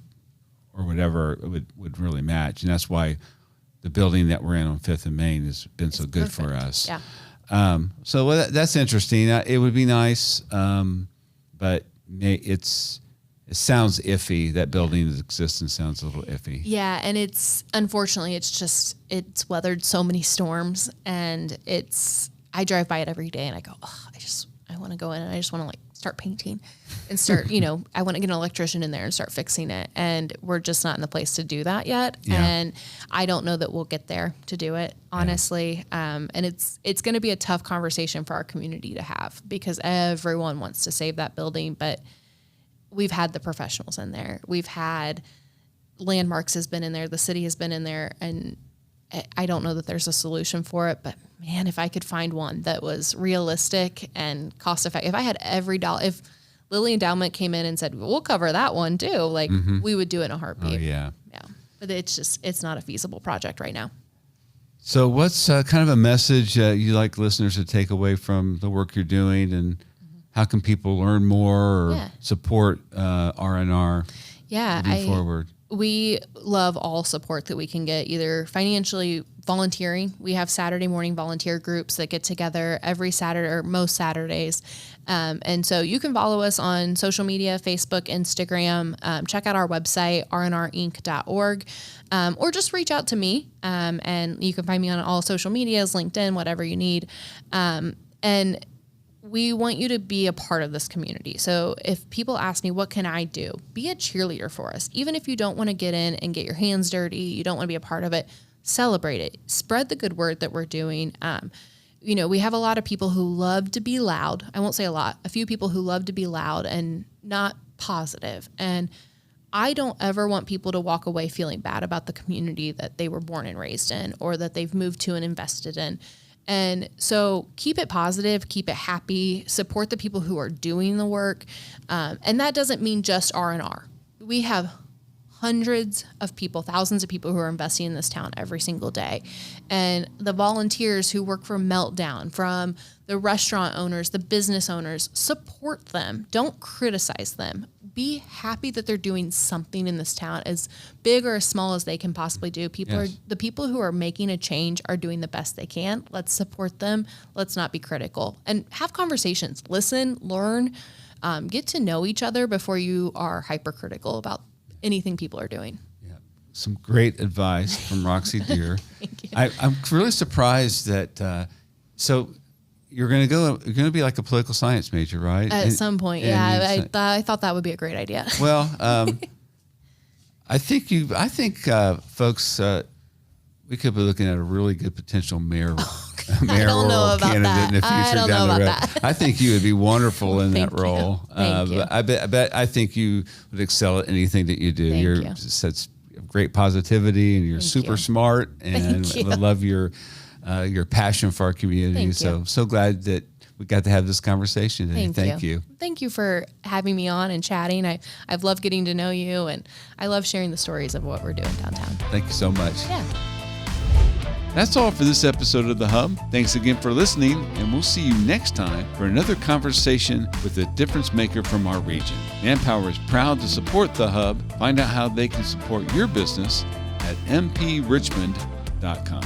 whatever would really match. And that's why the building that we're in on 5th and Main has been so good for us. Yeah. So that's interesting. It would be nice, but it sounds iffy. That building's existence sounds a little iffy. Yeah, and unfortunately it's weathered so many storms, and I drive by it every day and I go, I want to go in and I just want to start painting and start, I want to get an electrician in there and start fixing it. And we're just not in the place to do that yet. Yeah. And I don't know that we'll get there to do it, honestly. Yeah. And it's going to be a tough conversation for our community to have because everyone wants to save that building, but we've had the professionals in there. We've had Landmarks has been in there. The city has been in there, and I don't know that there's a solution for it, but man, if I could find one that was realistic and cost effective, if I had every dollar, if Lilly Endowment came in and said, we'll cover that one too, we would do it in a heartbeat. Oh, yeah. Yeah. But it's not a feasible project right now. So what's kind of a message you like listeners to take away from the work you're doing, and how can people learn more or support R&R moving forward? We love all support that we can get, either financially, volunteering. We have Saturday morning volunteer groups that get together every Saturday or most Saturdays. And so you can follow us on social media, Facebook, Instagram, check out our website, rnrinc.org, or just reach out to me. And you can find me on all social medias, LinkedIn, whatever you need. And we want you to be a part of this community. So if people ask me, what can I do? Be a cheerleader for us. Even if you don't want to get in and get your hands dirty, you don't want to be a part of it, celebrate it. Spread the good word that we're doing. We have a lot of people who love to be loud. I won't say a lot, a few people who love to be loud and not positive. And I don't ever want people to walk away feeling bad about the community that they were born and raised in, or that they've moved to and invested in. And so keep it positive, keep it happy, support the people who are doing the work. And that doesn't mean just R&R. We have hundreds of people, thousands of people who are investing in this town every single day. And the volunteers who work for Meltdown, from the restaurant owners, the business owners, support them. Don't criticize them. Be happy that they're doing something in this town, as big or as small as they can possibly do. The people who are making a change are doing the best they can. Let's support them. Let's not be critical, and have conversations. Listen, learn, get to know each other before you are hypercritical about anything people are doing. Yeah, some great advice from Roxie Deer. Thank you. I'm really surprised that. So you're going to be like a political science major, right? At some point, yeah. I thought that would be a great idea. Well, I think folks, we could be looking at a really good potential mayoral candidate in the future down the road. I think you would be wonderful in that role. Thank you. I think you would excel at anything that you do. You're such great positivity, and you're super smart, and I love your passion for our community. So glad that we got to have this conversation today. Thank you. Thank you for having me on and chatting. I've loved getting to know you, and I love sharing the stories of what we're doing downtown. Thank you so much. Yeah. That's all for this episode of The Hub. Thanks again for listening, and we'll see you next time for another conversation with a difference maker from our region. Manpower is proud to support The Hub. Find out how they can support your business at mprichmond.com.